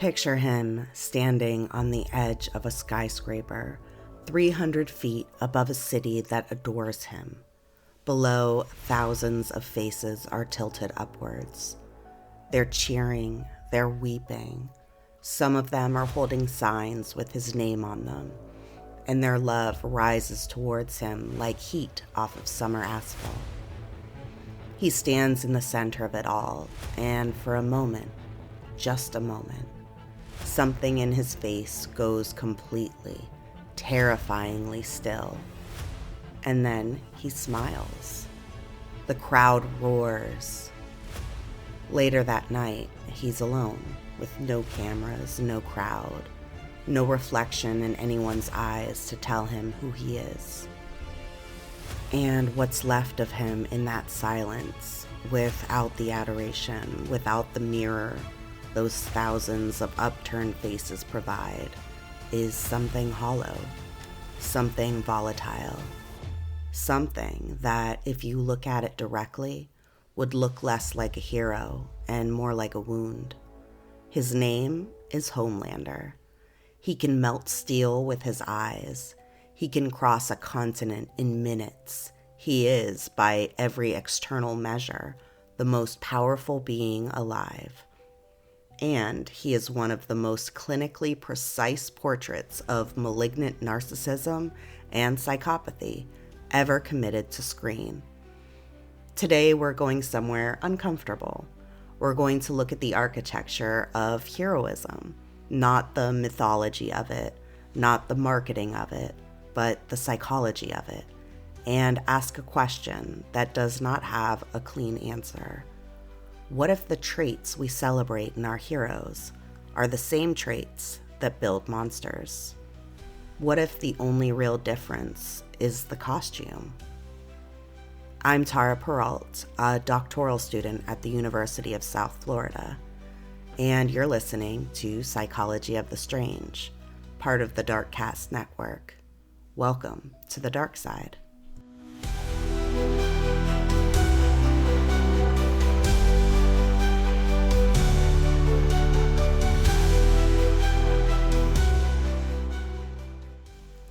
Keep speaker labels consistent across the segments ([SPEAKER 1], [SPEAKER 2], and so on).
[SPEAKER 1] Picture him standing on the edge of a skyscraper, 300 feet above a city that adores him. Below, thousands of faces are tilted upwards. They're cheering, they're weeping. Some of them are holding signs with his name on them, and their love rises towards him like heat off of summer asphalt. He stands in the center of it all, and for a moment, just a moment, something in his face goes completely, terrifyingly still. And then he smiles. The crowd roars. Later that night, he's alone, with no cameras, no crowd, no reflection in anyone's eyes to tell him who he is. And what's left of him in that silence, without the adoration, without the mirror those thousands of upturned faces provide, is something hollow, something volatile, something that, if you look at it directly, would look less like a hero and more like a wound. His name is Homelander. He can melt steel with his eyes. He can cross a continent in minutes. He is, by every external measure, the most powerful being alive. And he is one of the most clinically precise portraits of malignant narcissism and psychopathy ever committed to screen. Today, we're going somewhere uncomfortable. We're going to look at the architecture of heroism, not the mythology of it, not the marketing of it, but the psychology of it, and ask a question that does not have a clean answer. What if the traits we celebrate in our heroes are the same traits that build monsters? What if the only real difference is the costume? I'm Tara Peralt, a doctoral student at the University of South Florida, and you're listening to Psychology of the Strange, part of the Darkcast Network. Welcome to the dark side.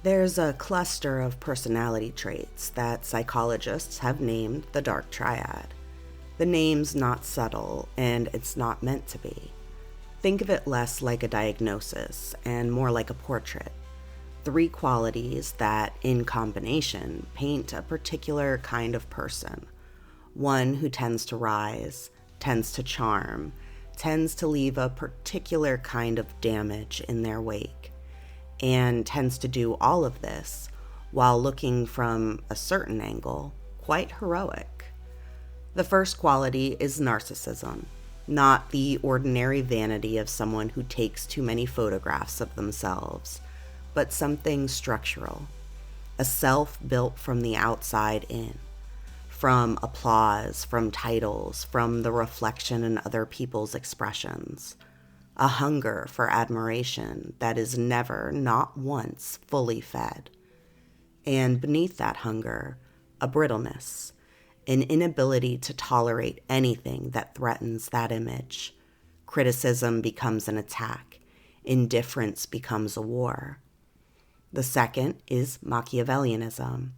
[SPEAKER 1] There's a cluster of personality traits that psychologists have named the dark triad. The name's not subtle, and it's not meant to be. Think of it less like a diagnosis and more like a portrait. 3 qualities that, in combination, paint a particular kind of person. One who tends to rise, tends to charm, tends to leave a particular kind of damage in their wake, and tends to do all of this while looking from a certain angle quite heroic. The first quality is narcissism, not the ordinary vanity of someone who takes too many photographs of themselves, but something structural, a self built from the outside in, from applause, from titles, from the reflection in other people's expressions. A hunger for admiration that is never, not once, fully fed. And beneath that hunger, a brittleness, an inability to tolerate anything that threatens that image. Criticism becomes an attack. Indifference becomes a war. The second is Machiavellianism,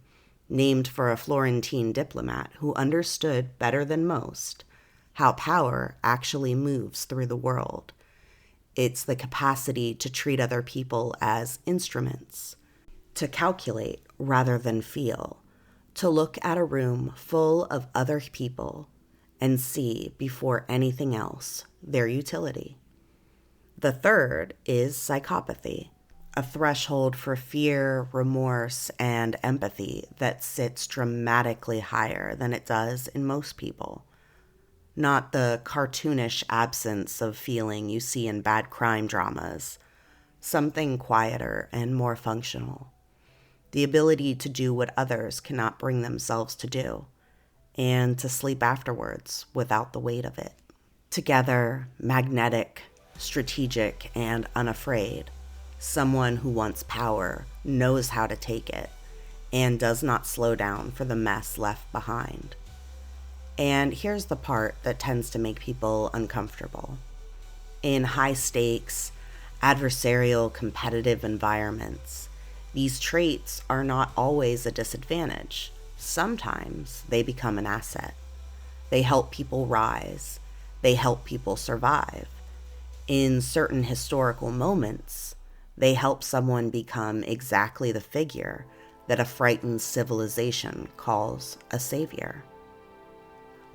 [SPEAKER 1] named for a Florentine diplomat who understood better than most how power actually moves through the world. It's the capacity to treat other people as instruments, to calculate rather than feel, to look at a room full of other people and see, before anything else, their utility. The third is psychopathy, a threshold for fear, remorse, and empathy that sits dramatically higher than it does in most people. Not the cartoonish absence of feeling you see in bad crime dramas, something quieter and more functional. The ability to do what others cannot bring themselves to do, and to sleep afterwards without the weight of it. Together, magnetic, strategic, and unafraid, someone who wants power, knows how to take it, and does not slow down for the mess left behind. And here's the part that tends to make people uncomfortable. In high-stakes, adversarial, competitive environments, these traits are not always a disadvantage. Sometimes they become an asset. They help people rise. They help people survive. In certain historical moments, they help someone become exactly the figure that a frightened civilization calls a savior.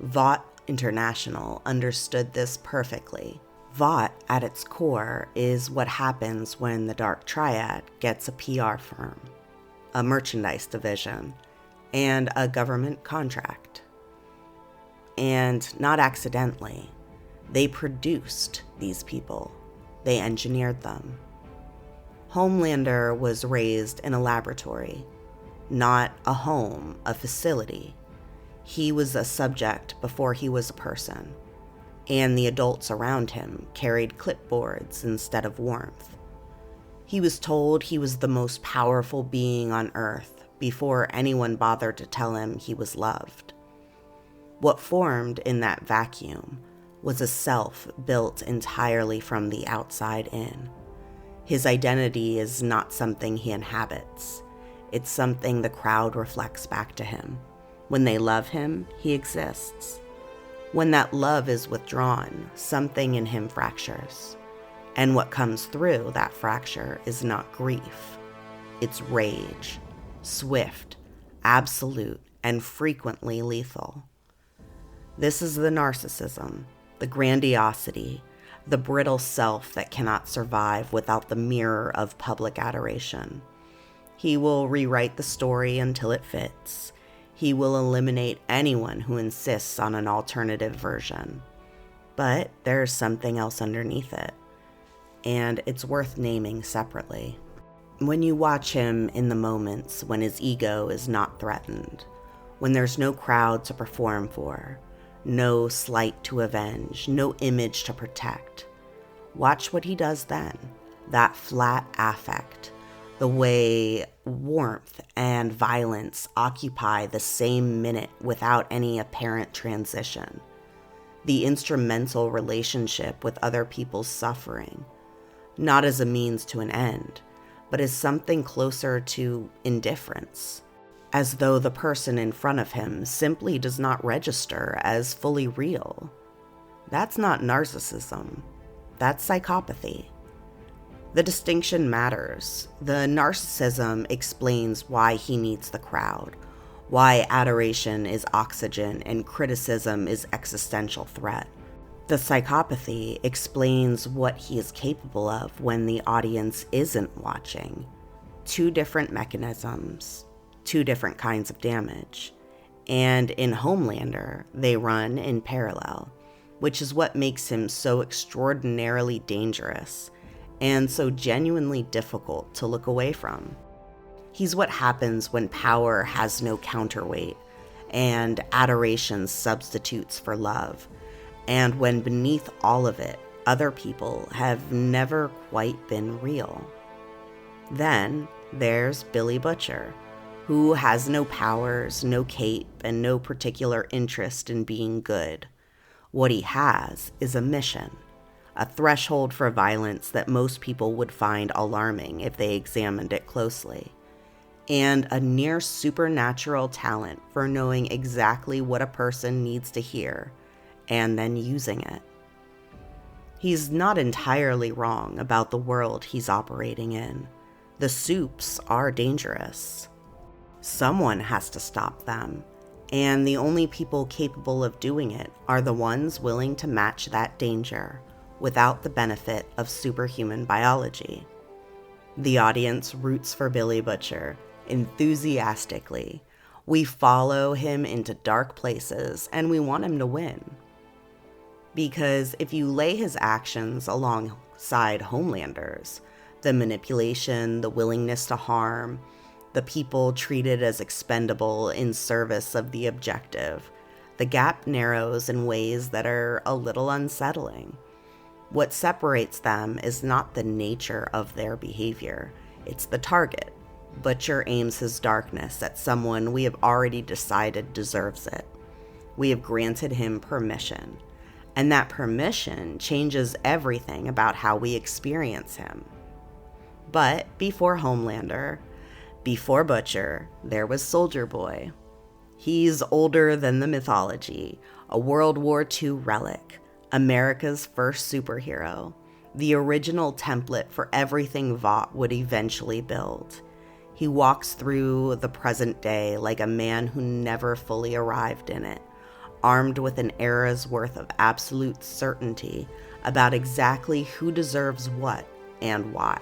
[SPEAKER 1] Vought International understood this perfectly. Vought, at its core, is what happens when the Dark Triad gets a PR firm, a merchandise division, and a government contract. And not accidentally, they produced these people. They engineered them. Homelander was raised in a laboratory, not a home, a facility. He was a subject before he was a person, and the adults around him carried clipboards instead of warmth. He was told he was the most powerful being on Earth before anyone bothered to tell him he was loved. What formed in that vacuum was a self built entirely from the outside in. His identity is not something he inhabits. It's something the crowd reflects back to him. When they love him, he exists. When that love is withdrawn, something in him fractures. And what comes through that fracture is not grief. It's rage, swift, absolute, and frequently lethal. This is the narcissism, the grandiosity, the brittle self that cannot survive without the mirror of public adoration. He will rewrite the story until it fits. He will eliminate anyone who insists on an alternative version. But there's something else underneath it, and it's worth naming separately. When you watch him in the moments when his ego is not threatened, when there's no crowd to perform for, no slight to avenge, no image to protect, watch what he does then, that flat affect, the way warmth and violence occupy the same minute without any apparent transition. The instrumental relationship with other people's suffering, not as a means to an end, but as something closer to indifference, as though the person in front of him simply does not register as fully real. That's not narcissism. That's psychopathy. The distinction matters. The narcissism explains why he needs the crowd, why adoration is oxygen and criticism is existential threat. The psychopathy explains what he is capable of when the audience isn't watching. Two different mechanisms, two different kinds of damage. And in Homelander, they run in parallel, which is what makes him so extraordinarily dangerous and so genuinely difficult to look away from. He's what happens when power has no counterweight, and adoration substitutes for love, and when beneath all of it, other people have never quite been real. Then there's Billy Butcher, who has no powers, no cape, and no particular interest in being good. What he has is a mission, a threshold for violence that most people would find alarming if they examined it closely, and a near supernatural talent for knowing exactly what a person needs to hear, and then using it. He's not entirely wrong about the world he's operating in. The soups are dangerous. Someone has to stop them, and the only people capable of doing it are the ones willing to match that danger without the benefit of superhuman biology. The audience roots for Billy Butcher enthusiastically. We follow him into dark places, and we want him to win. Because if you lay his actions alongside Homelander's, the manipulation, the willingness to harm, the people treated as expendable in service of the objective, the gap narrows in ways that are a little unsettling. What separates them is not the nature of their behavior, it's the target. Butcher aims his darkness at someone we have already decided deserves it. We have granted him permission. And that permission changes everything about how we experience him. But before Homelander, before Butcher, there was Soldier Boy. He's older than the mythology, a World War II relic, America's first superhero, the original template for everything Vought would eventually build. He walks through the present day like a man who never fully arrived in it, armed with an era's worth of absolute certainty about exactly who deserves what and why.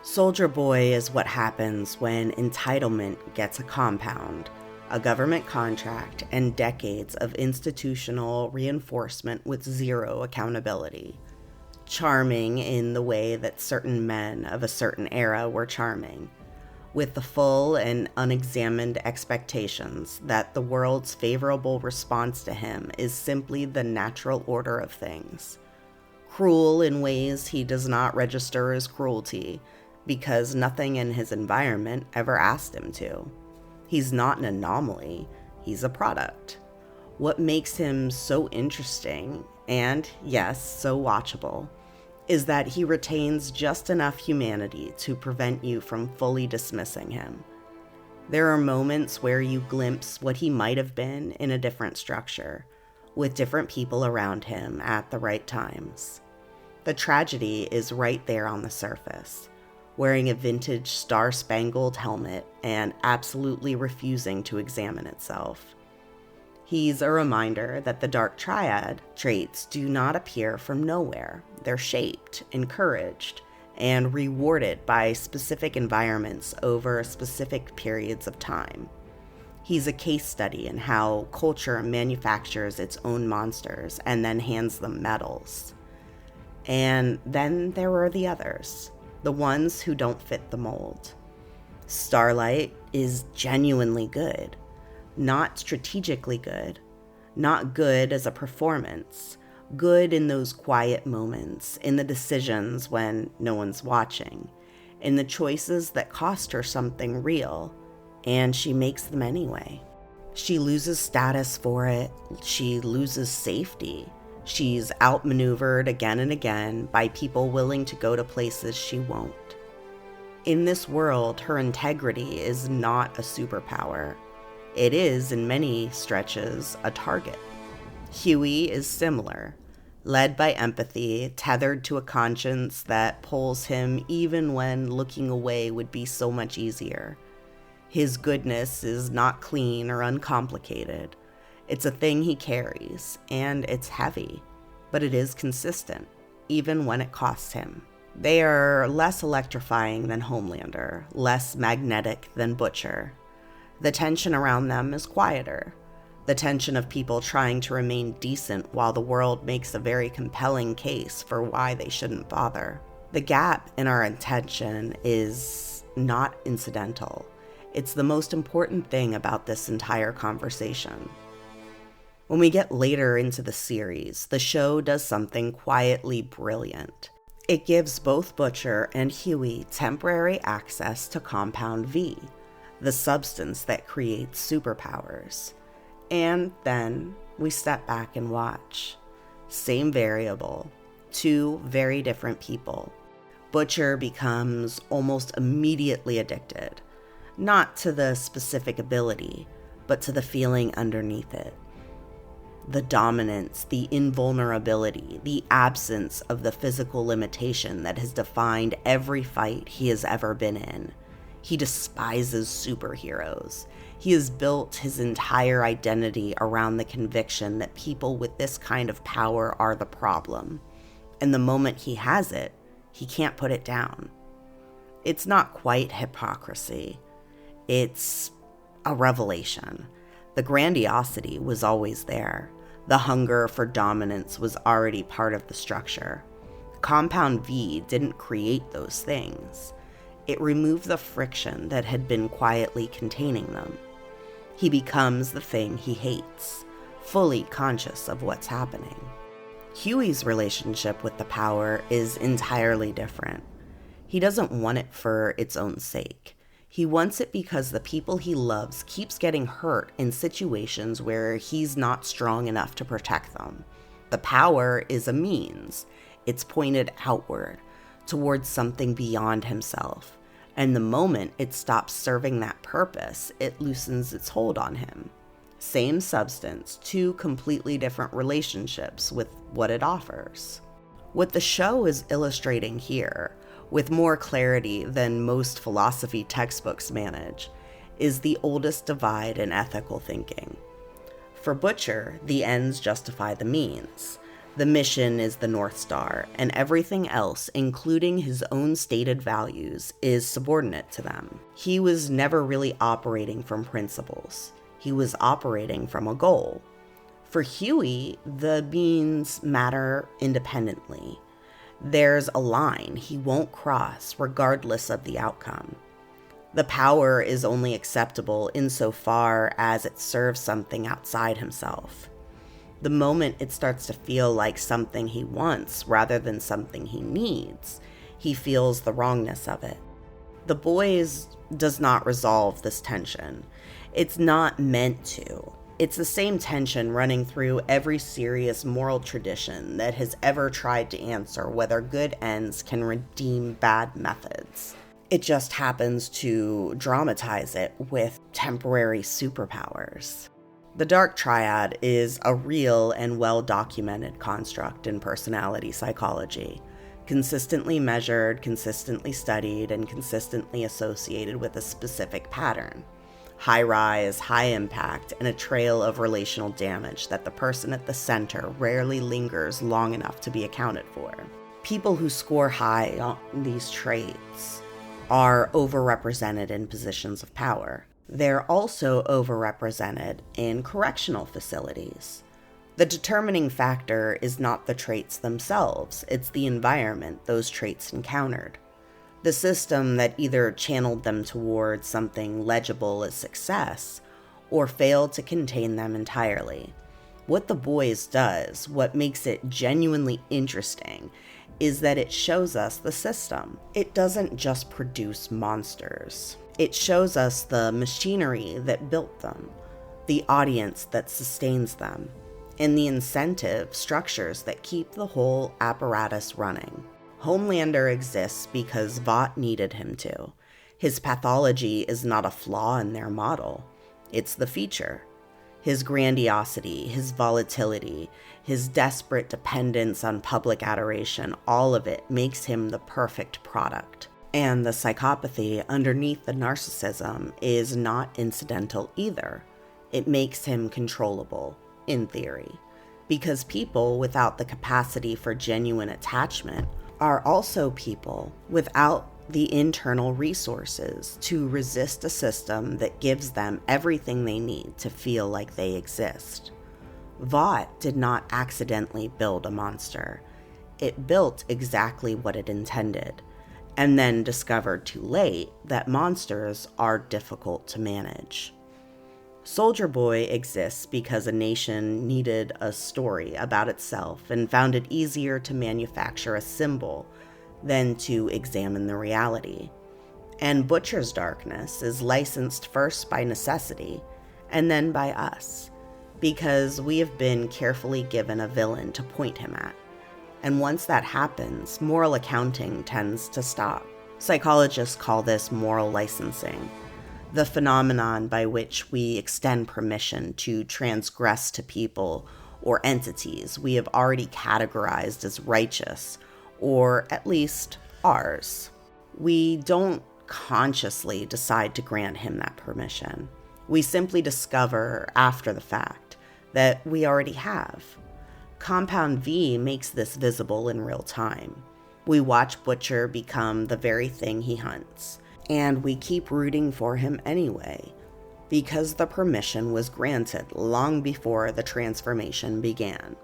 [SPEAKER 1] Soldier Boy is what happens when entitlement gets a compound, a government contract, and decades of institutional reinforcement with zero accountability. Charming in the way that certain men of a certain era were charming, with the full and unexamined expectations that the world's favorable response to him is simply the natural order of things. Cruel in ways he does not register as cruelty, because nothing in his environment ever asked him to. He's not an anomaly, he's a product. What makes him so interesting, and yes, so watchable, is that he retains just enough humanity to prevent you from fully dismissing him. There are moments where you glimpse what he might have been in a different structure, with different people around him at the right times. The tragedy is right there on the surface, wearing a vintage star-spangled helmet and absolutely refusing to examine itself. He's a reminder that the dark triad traits do not appear from nowhere. They're shaped, encouraged, and rewarded by specific environments over specific periods of time. He's a case study in how culture manufactures its own monsters and then hands them medals. And then there are the others, the ones who don't fit the mold. Starlight is genuinely good, not strategically good, not good as a performance, good in those quiet moments, in the decisions when no one's watching, in the choices that cost her something real, and she makes them anyway. She loses status for it, she loses safety. She's outmaneuvered again and again by people willing to go to places she won't. In this world, her integrity is not a superpower. It is, in many stretches, a target. Hughie is similar, led by empathy, tethered to a conscience that pulls him even when looking away would be so much easier. His goodness is not clean or uncomplicated. It's a thing he carries, and it's heavy, but it is consistent, even when it costs him. They are less electrifying than Homelander, less magnetic than Butcher. The tension around them is quieter. The tension of people trying to remain decent while the world makes a very compelling case for why they shouldn't bother. The gap in our attention is not incidental. It's the most important thing about this entire conversation. When we get later into the series, the show does something quietly brilliant. It gives both Butcher and Hughie temporary access to Compound V, the substance that creates superpowers. And then we step back and watch. Same variable, two very different people. Butcher becomes almost immediately addicted, not to the specific ability, but to the feeling underneath it. The dominance, the invulnerability, the absence of the physical limitation that has defined every fight he has ever been in. He despises superheroes. He has built his entire identity around the conviction that people with this kind of power are the problem. And the moment he has it, he can't put it down. It's not quite hypocrisy. It's a revelation. The grandiosity was always there. The hunger for dominance was already part of the structure. Compound V didn't create those things. It removed the friction that had been quietly containing them. He becomes the thing he hates, fully conscious of what's happening. Hughie's relationship with the power is entirely different. He doesn't want it for its own sake. He wants it because the people he loves keeps getting hurt in situations where he's not strong enough to protect them. The power is a means. It's pointed outward, towards something beyond himself. And the moment it stops serving that purpose, it loosens its hold on him. Same substance, two completely different relationships with what it offers. What the show is illustrating here, with more clarity than most philosophy textbooks manage, is the oldest divide in ethical thinking. For Butcher, the ends justify the means. The mission is the North Star, and everything else, including his own stated values, is subordinate to them. He was never really operating from principles. He was operating from a goal. For Hughie, the means matter independently. There's a line he won't cross regardless of the outcome. The power is only acceptable insofar as it serves something outside himself. The moment it starts to feel like something he wants rather than something he needs, he feels the wrongness of it. The Boys does not resolve this tension. It's not meant to. It's the same tension running through every serious moral tradition that has ever tried to answer whether good ends can redeem bad methods. It just happens to dramatize it with temporary superpowers. The dark triad is a real and well-documented construct in personality psychology, consistently measured, consistently studied, and consistently associated with a specific pattern. High rise, high impact, and a trail of relational damage that the person at the center rarely lingers long enough to be accounted for. People who score high on these traits are overrepresented in positions of power. They're also overrepresented in correctional facilities. The determining factor is not the traits themselves, it's the environment those traits encountered. The system that either channeled them towards something legible as success, or failed to contain them entirely. What The Boys does, what makes it genuinely interesting, is that it shows us the system. It doesn't just produce monsters. It shows us the machinery that built them, the audience that sustains them, and the incentive structures that keep the whole apparatus running. Homelander exists because Vought needed him to. His pathology is not a flaw in their model. It's the feature. His grandiosity, his volatility, his desperate dependence on public adoration, all of it makes him the perfect product. And the psychopathy underneath the narcissism is not incidental either. It makes him controllable, in theory, because people without the capacity for genuine attachment are also people without the internal resources to resist a system that gives them everything they need to feel like they exist. Vought did not accidentally build a monster. It built exactly what it intended, and then discovered too late that monsters are difficult to manage. Soldier Boy exists because a nation needed a story about itself and found it easier to manufacture a symbol than to examine the reality. And Butcher's darkness is licensed first by necessity and then by us, because we have been carefully given a villain to point him at. And once that happens, moral accounting tends to stop. Psychologists call this moral licensing, the phenomenon by which we extend permission to transgress to people or entities we have already categorized as righteous, or at least ours. We don't consciously decide to grant him that permission. We simply discover after the fact that we already have. Compound V makes this visible in real time. We watch Butcher become the very thing he hunts, and we keep rooting for him anyway, because the permission was granted long before the transformation began.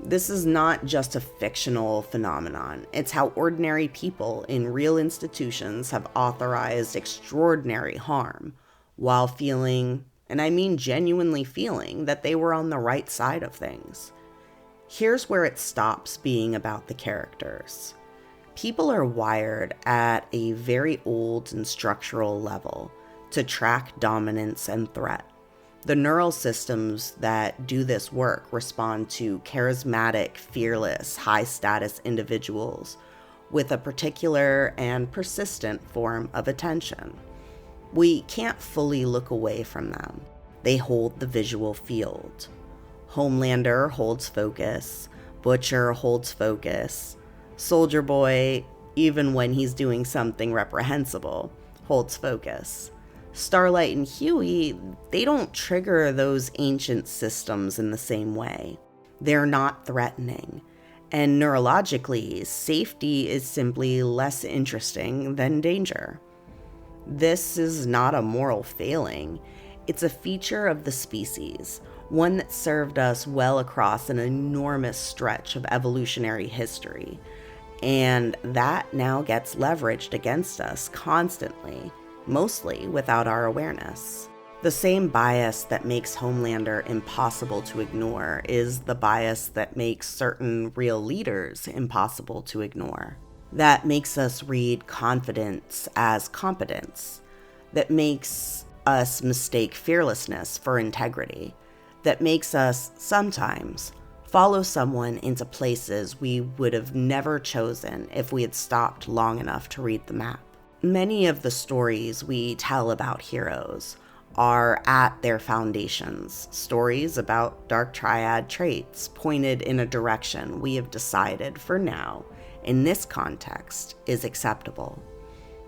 [SPEAKER 1] This is not just a fictional phenomenon. It's how ordinary people in real institutions have authorized extraordinary harm while feeling, and I mean genuinely feeling, that they were on the right side of things. Here's where it stops being about the characters. People are wired at a very old and structural level to track dominance and threat. The neural systems that do this work respond to charismatic, fearless, high-status individuals with a particular and persistent form of attention. We can't fully look away from them. They hold the visual field. Homelander holds focus. Butcher holds focus. Soldier Boy, even when he's doing something reprehensible, holds focus. Starlight and Hughie, they don't trigger those ancient systems in the same way. They're not threatening. And neurologically, safety is simply less interesting than danger. This is not a moral failing. It's a feature of the species, one that served us well across an enormous stretch of evolutionary history. And that now gets leveraged against us constantly, mostly without our awareness. The same bias that makes Homelander impossible to ignore is the bias that makes certain real leaders impossible to ignore. That makes us read confidence as competence. That makes us mistake fearlessness for integrity. That makes us, sometimes, follow someone into places we would have never chosen if we had stopped long enough to read the map. Many of the stories we tell about heroes are at their foundations, stories about dark triad traits pointed in a direction we have decided for now, in this context, is acceptable.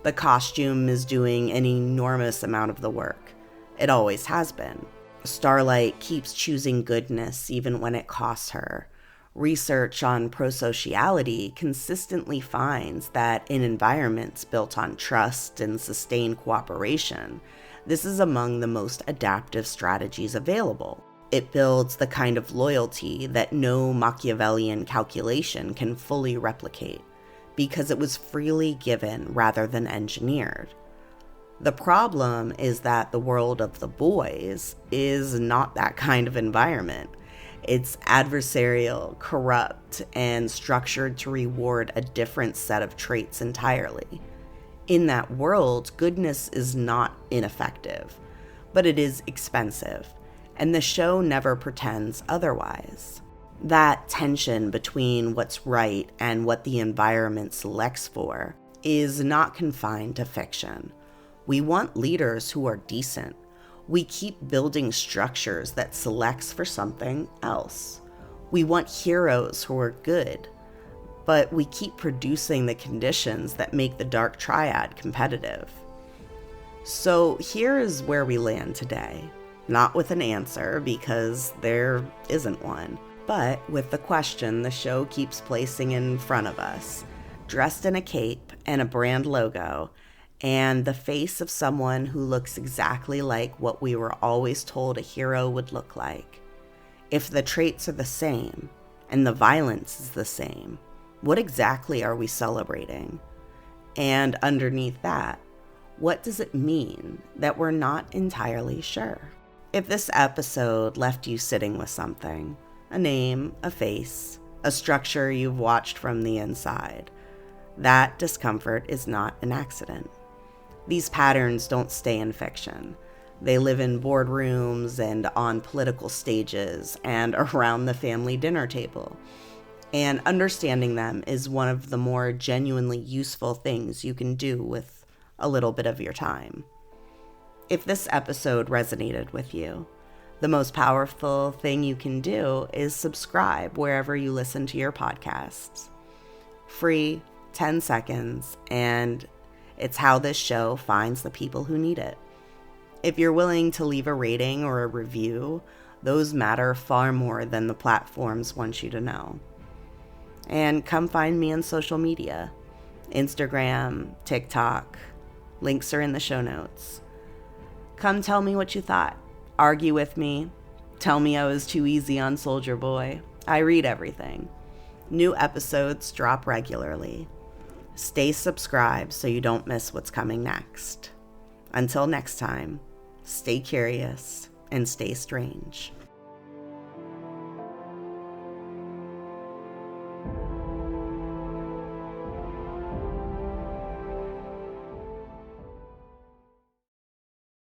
[SPEAKER 1] The costume is doing an enormous amount of the work. It always has been. Starlight keeps choosing goodness even when it costs her. Research on prosociality consistently finds that in environments built on trust and sustained cooperation, this is among the most adaptive strategies available. It builds the kind of loyalty that no Machiavellian calculation can fully replicate, because it was freely given rather than engineered. The problem is that the world of the boys is not that kind of environment. It's adversarial, corrupt, and structured to reward a different set of traits entirely. In that world, goodness is not ineffective, but it is expensive, and the show never pretends otherwise. That tension between what's right and what the environment selects for is not confined to fiction. We want leaders who are decent. We keep building structures that selects for something else. We want heroes who are good, but we keep producing the conditions that make the dark triad competitive. So here is where we land today. Not with an answer, because there isn't one, but with the question the show keeps placing in front of us, dressed in a cape and a brand logo, and the face of someone who looks exactly like what we were always told a hero would look like. If the traits are the same, and the violence is the same, what exactly are we celebrating? And underneath that, what does it mean that we're not entirely sure? If this episode left you sitting with something, a name, a face, a structure you've watched from the inside, that discomfort is not an accident. These patterns don't stay in fiction. They live in boardrooms and on political stages and around the family dinner table. And understanding them is one of the more genuinely useful things you can do with a little bit of your time. If this episode resonated with you, the most powerful thing you can do is subscribe wherever you listen to your podcasts. Free, 10 seconds, and it's how this show finds the people who need it. If you're willing to leave a rating or a review, those matter far more than the platforms want you to know. And come find me on social media. Instagram, TikTok. Links are in the show notes. Come tell me what you thought. Argue with me. Tell me I was too easy on Soldier Boy. I read everything. New episodes drop regularly. Stay subscribed so you don't miss what's coming next. Until next time, stay curious and stay strange.